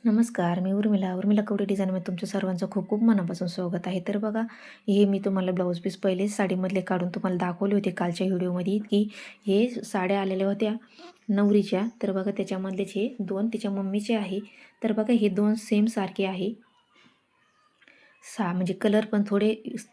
नमस्कार, मी उर्मिला कवडे डिझाईनमध्ये तुमच्या सर्वांचं खूप खूप मनापासून स्वागत आहे. तर बघा, हे मी तुम्हाला ब्लाऊज पीस पहिले साडीमधले काढून तुम्हाला दाखवले होते कालच्या व्हिडिओमध्ये, की हे साड्या आलेल्या होत्या नवरीच्या. तर बघा त्याच्यामधलेच हे 2 तिच्या मम्मीचे आहे. तर बघा हे 2 सेम सारखे आहे. म्हणजे कलर पण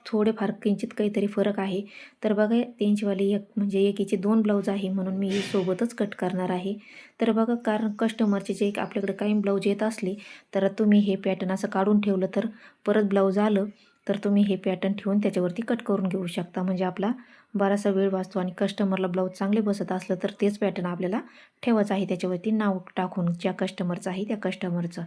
थोडेफार किंचित काहीतरी फरक आहे. तर बघा त्यांचीवाली एक म्हणजे एकीचे 2 ब्लाऊज आहे, म्हणून मी हे सोबतच कट करणार आहे. तर बघा, कारण कस्टमरचे जे आपल्याकडे काही ब्लाऊज येत असले तर तुम्ही हे पॅटर्न असं काढून ठेवलं तर परत ब्लाऊज आलं तर तुम्ही हे पॅटर्न ठेवून त्याच्यावरती कट करून घेऊ शकता. म्हणजे आपला बराचसा वेळ वाचतो आणि कस्टमरला ब्लाऊज चांगले बसत असलं तर तेच पॅटर्न आपल्याला ठेवायचं आहे त्याच्यावरती नाव टाकून, ज्या कस्टमरचं आहे त्या कस्टमरचं.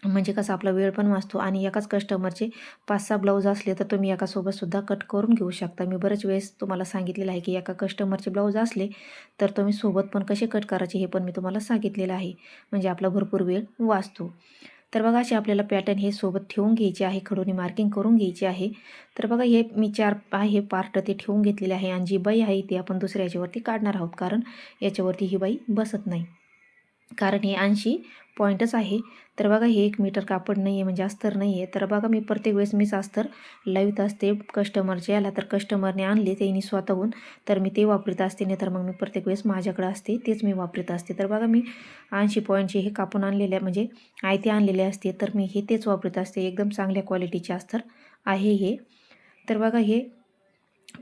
म्हणजे कसं आपला वेळ पण वाचतो आणि एकाच कस्टमरचे 5-6 ब्लाऊज असले तर तुम्ही एकासोबतसुद्धा कट करून घेऊ शकता. मी बरेच वेळेस तुम्हाला सांगितलेलं आहे की एका कस्टमरचे ब्लाऊज असले तर तुम्ही सोबत पण कसे कट करायचे हे पण मी तुम्हाला सांगितलेलं आहे. म्हणजे आपला भरपूर वेळ वाचतो. तर बघा, असे आपल्याला पॅटर्न हे सोबत ठेवून घ्यायचे आहे, खडूने मार्किंग करून घ्यायची आहे. तर बघा, हे मी 4 आहे पार्ट ते ठेवून घेतलेले आहे आणि जी बाई आहे ती आपण दुसऱ्या याच्यावरती काढणार आहोत, कारण याच्यावरती ही बाई बसत नाही. कारण हे 80 पॉईंटच आहे. तर बघा, हे 1 मीटर कापड नाही आहे, म्हणजे अस्तर नाही आहे. तर बघा, मी प्रत्येक वेळेस मीच अस्तर लावित असते कस्टमरच्या याला. तर कस्टमरने आणले त्यांनी स्वतःहून, तर मी ते वापरत असते, नाही तर मग मी प्रत्येक वेळेस माझ्याकडे असते तेच मी वापरत असते. तर बघा, मी 80 पॉईंटचे हे कापून आणलेले म्हणजे आयते आणलेले असते, तर मी हे तेच वापरत असते. एकदम चांगल्या क्वालिटीचे अस्तर आहे हे. तर बघा, हे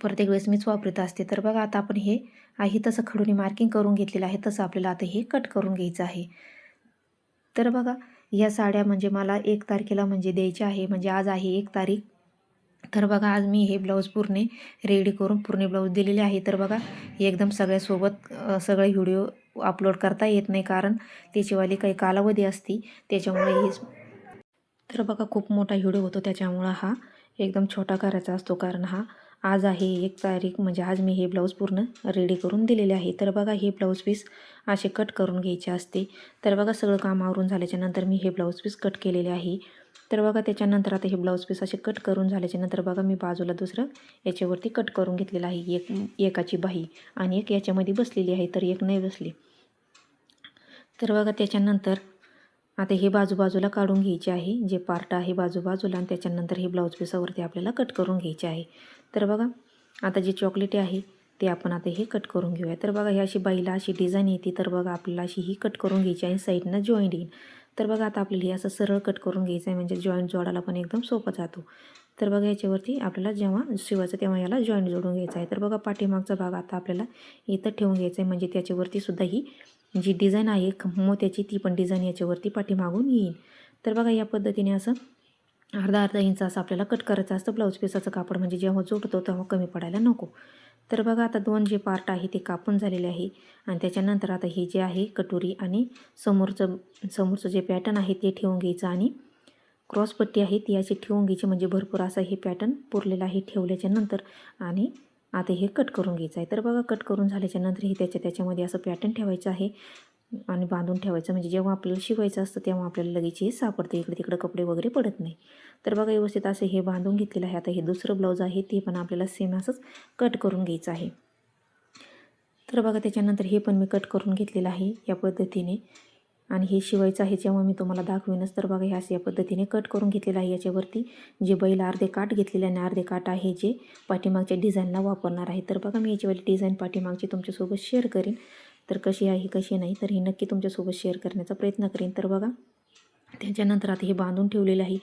प्रत्येक वेळेस मीच वापरत असते. तर बघा, आता आपण हे आहे तसं खडूने मार्किंग करून घेतलेलं आहे, तसं आपल्याला आता हे कट करून घ्यायचं आहे. तर बघा, ह्या साड्या म्हणजे मला 1 तारखेला म्हणजे द्यायच्या आहे, म्हणजे आज आहे 1 तारीख. तर बघा, आज मी हे ब्लाऊज पूर्ण रेडी करून पूर्ण ब्लाऊज दिलेले आहे. तर बघा, एकदम सगळ्यासोबत सगळे व्हिडिओ अपलोड करता येत नाही, कारण त्याचीवाली काही कालावधी असती त्याच्यामुळे हे. तर बघा, खूप मोठा व्हिडिओ होतो त्याच्यामुळं हा एकदम छोटा करायचा असतो, कारण हा आज आहे 1 तारीख, म्हणजे आज मी हे ब्लाऊज पूर्ण रेडी करून दिलेले आहे. तर बघा, हे ब्लाऊज पीस असे कट करून घ्यायचे असते. तर बघा, सगळं काम आवरून झाल्याच्यानंतर मी हे ब्लाऊज पीस कट केलेले आहे. तर बघा, त्याच्यानंतर आता हे ब्लाऊज पीस असे कट करून झाल्याच्यानंतर बघा, मी बाजूला दुसरं याच्यावरती कट करून घेतलेलं आहे. एकाची बाही आणि एक याच्यामध्ये बसलेली आहे, तर एक नाही बसली. तर बघा, त्याच्यानंतर आता हे बाजूबाजूला काढून घ्यायचे आहे, जे पार्ट आहे बाजूबाजूला, आणि त्याच्यानंतर हे ब्लाऊज पीसावरती आपल्याला कट करून घ्यायचे आहे. तर बघा, आता जी चॉकलेटी आहे ते आपण आता हे कट करून घेऊया. तर बघा, ही अशी बाईला अशी डिझाईन येते, तर बघा आपल्याला अशी ही कट करून घ्यायची आहे, साईडनं जॉईंट येईल. तर बघा, आता आपल्याला हे असं सरळ कट करून घ्यायचं आहे, म्हणजे जॉईंट जोडायला पण एकदम सोपं जातो. तर बघा, याच्यावरती आपल्याला जेव्हा शिवायचं तेव्हा याला जॉईंट जोडून घ्यायचा आहे. तर बघा, पाठीमागचा भाग आता आपल्याला इथं ठेवून घ्यायचा आहे, म्हणजे त्याच्यावरती सुद्धा ही जी डिझाईन आहे मोत्याची ती पण डिझाईन याच्यावरती पाठीमागून येईल. तर बघा, या पद्धतीने असं अर्धा इंच असं आपल्याला कट करायचं असतं ब्लाऊज पीसाचं कापड, म्हणजे जेव्हा जोडतो तेव्हा कमी पडायला नको. तर बघा, आता 2 जे पार्ट आहे ते कापून झालेले आहे, आणि त्याच्यानंतर आता हे जे आहे कटोरी आणि समोरचं जे पॅटर्न आहे ते ठेवून घ्यायचं, आणि क्रॉसपट्टी आहे ती अशी ठेवून घ्यायची, म्हणजे भरपूर असा हे पॅटर्न पुरलेला आहे ठेवल्याच्या नंतर. आणि आता हे कट करून घ्यायचं आहे. तर बघा, कट करून झाल्याच्यानंतर हे त्याच्यामध्ये असं पॅटर्न ठेवायचं आहे आणि बांधून ठेवायचं, म्हणजे जेव्हा आपल्याला शिवायचं असतं तेव्हा आपल्याला लगेच हे सापडते, इकडे तिकडे कपडे वगैरे पडत नाही. तर बघा, व्यवस्थित असं हे बांधून घेतलेलं आहे. आता हे दुसरं ब्लाऊज आहे ते पण आपल्याला सेम असंच कट करून घ्यायचं आहे. तर बघा, त्याच्यानंतर हे पण मी कट करून घेतलेलं आहे या पद्धतीने, आणि हे शिवायचं आहे जेव्हा मी तुम्हाला दाखवेनच. तर बघा, हे असं या पद्धतीने कट करून घेतलेलं आहे. याच्यावरती जे बैल अर्धे काठ घेतलेले आणि अर्धे काठ आहे जे पाठीमागच्या डिझाईनला वापरणार आहे. तर बघा, मी याच्यावाली डिझाईन पाठीमागची तुमच्यासोबत शेअर करेन, तर कशी आहे कशी नाही तर ही नक्की तुमच्यासोबत शेअर करण्याचा प्रयत्न करेन. तर बघा, त्याच्यानंतर आता हे बांधून ठेवलेलं आहे,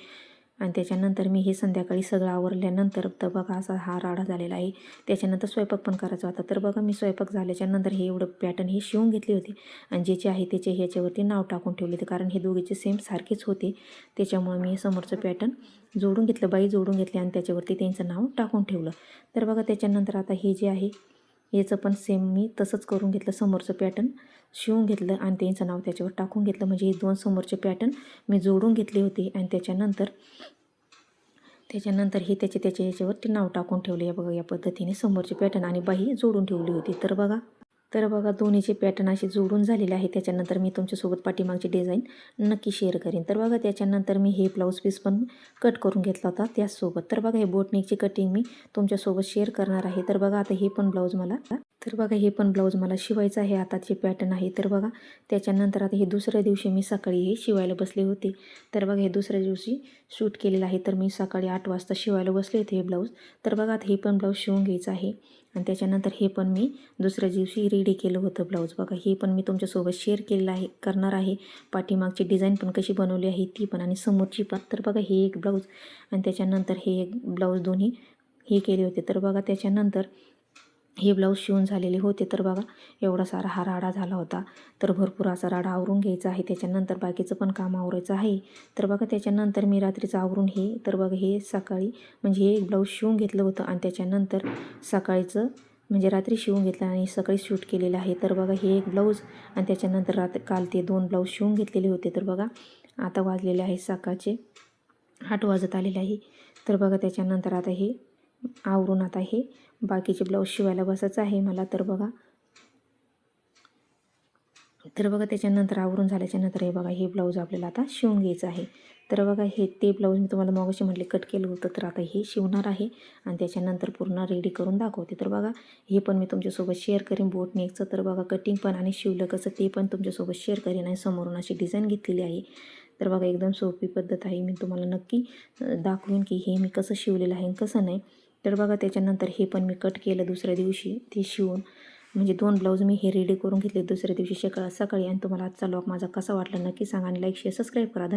आणि त्याच्यानंतर मी हे संध्याकाळी सगळं आवरल्यानंतर तर बघा, असा हा राडा झालेला आहे. त्याच्यानंतर स्वयंपाक पण करायचा होता. तर बघा, मी स्वयंपाक झाल्याच्यानंतर हे एवढं पॅटर्न हे शिवून घेतले होते, आणि ज्याचे आहे त्याचे ह्याच्यावरती नाव टाकून ठेवले होते, कारण हे दोघीचे सेम सारखेच होते. त्याच्यामुळे मी हे समोरचं पॅटर्न जोडून घेतलं, बाई जोडून घेतली, आणि त्याच्यावरती त्यांचं नाव टाकून ठेवलं. तर बघा, त्याच्यानंतर आता हे जे आहे याचं पण सेम मी तसंच करून घेतलं, समोरचं पॅटर्न शिवून घेतलं आणि त्यांचं नाव त्याच्यावर टाकून घेतलं, म्हणजे हे 2 समोरचे पॅटर्न मी जोडून घेतले होते. आणि त्याच्यानंतर हे त्याच्या याच्यावरती नाव टाकून ठेवले. या बघा, या पद्धतीने समोरचे पॅटर्न आणि बाही जोडून ठेवली होती. तर बघा, तर बघा दोन्हीचे पॅटर्न असे जोडून झालेले आहे. त्याच्यानंतर मी तुमच्यासोबत पाठीमागची डिझाईन नक्की शेअर करीन. तर बघा त्याच्यानंतर मी हे ब्लाऊज पीस पण कट करून घेतला होता त्याचसोबत. तर बघा हे बोटनेकची कटिंग मी तुमच्यासोबत शेअर करणार आहे. तर बघा आता हे पण ब्लाऊज मला शिवायचं आहे. आताचे पॅटर्न आहे. तर बघा त्याच्यानंतर आता हे दुसऱ्या दिवशी मी सकाळी हे शिवायला बसले होते. तर बघा हे दुसऱ्या दिवशी शूट केलेलं आहे. तर मी सकाळी 8 वाजता शिवायला बसले होते हे ब्लाऊज. तर बघा आता हे पण ब्लाऊज शिवून घ्यायचं आहे. आणि त्याच्यानंतर हे पण मी दुसऱ्या दिवशी रेडी केलं होतं ब्लाऊज. बघा हे पण मी तुमच्यासोबत शेअर केलेलं आहे करणार आहे. पाठीमागची डिझाईन पण कशी बनवली आहे ती पण आणि समोरची पण. तर बघा हे एक ब्लाऊज आणि त्याच्यानंतर हे एक ब्लाऊज दोन्ही हे केले होते. तर बघा त्याच्यानंतर हे ब्लाऊज शिवून झालेले होते. तर बघा एवढा सारा हा राडा झाला होता. तर भरपूर असा राडा आवरून घ्यायचा आहे. त्याच्यानंतर बाकीचं पण काम आवरायचं आहे. तर बघा त्याच्यानंतर मी रात्रीचं आवरून तर बघा हे सकाळी म्हणजे हे एक ब्लाऊज शिवून घेतलं होतं आणि त्याच्यानंतर सकाळीचं म्हणजे रात्री शिवून घेतलं आणि सकाळी शूट केलेलं आहे. तर बघा हे एक ब्लाऊज आणि त्याच्यानंतर काल ते 2 ब्लाऊज शिवून घेतलेले होते. तर बघा आता वाजलेले आहे सकाळचे 8 वाजत आलेले आहे. तर बघा त्याच्यानंतर आता हे आवरून आता हे बाकीचे ब्लाऊज शिवायला बसायचं आहे मला. तर बघा त्याच्यानंतर आवरून झाल्याच्यानंतर हे बघा हे ब्लाऊज आपल्याला आता शिवून घ्यायचं आहे. तर बघा हे ते ब्लाऊज मी तुम्हाला मगाशी म्हटले कट केलं होतं. तर आता हे शिवणार आहे आणि त्याच्यानंतर पूर्ण रेडी करून दाखवते. तर बघा हे पण मी तुमच्यासोबत शेअर करीन बोटनेकचं. तर बघा कटिंग पण आणि शिवलं कसं ते पण तुमच्यासोबत शेअर करीन आणि समोरून अशी डिझाईन घेतलेली आहे. तर बघा एकदम सोपी पद्धत आहे. मी तुम्हाला नक्की दाखवीन की हे मी कसं शिवलेलं आहे कसं नाही. तर बघा त्याच्यानंतर हे पण मी कट केलं दुसऱ्या दिवशी ते शिवून म्हणजे 2 ब्लाऊज मी हे रेडी करून घेतले दुसऱ्या दिवशी सकाळी आणि तुम्हाला आजचा व्लॉग माझा कसा वाटला नक्की सांगा आणि लाईक शेअर सबस्क्राईब करा.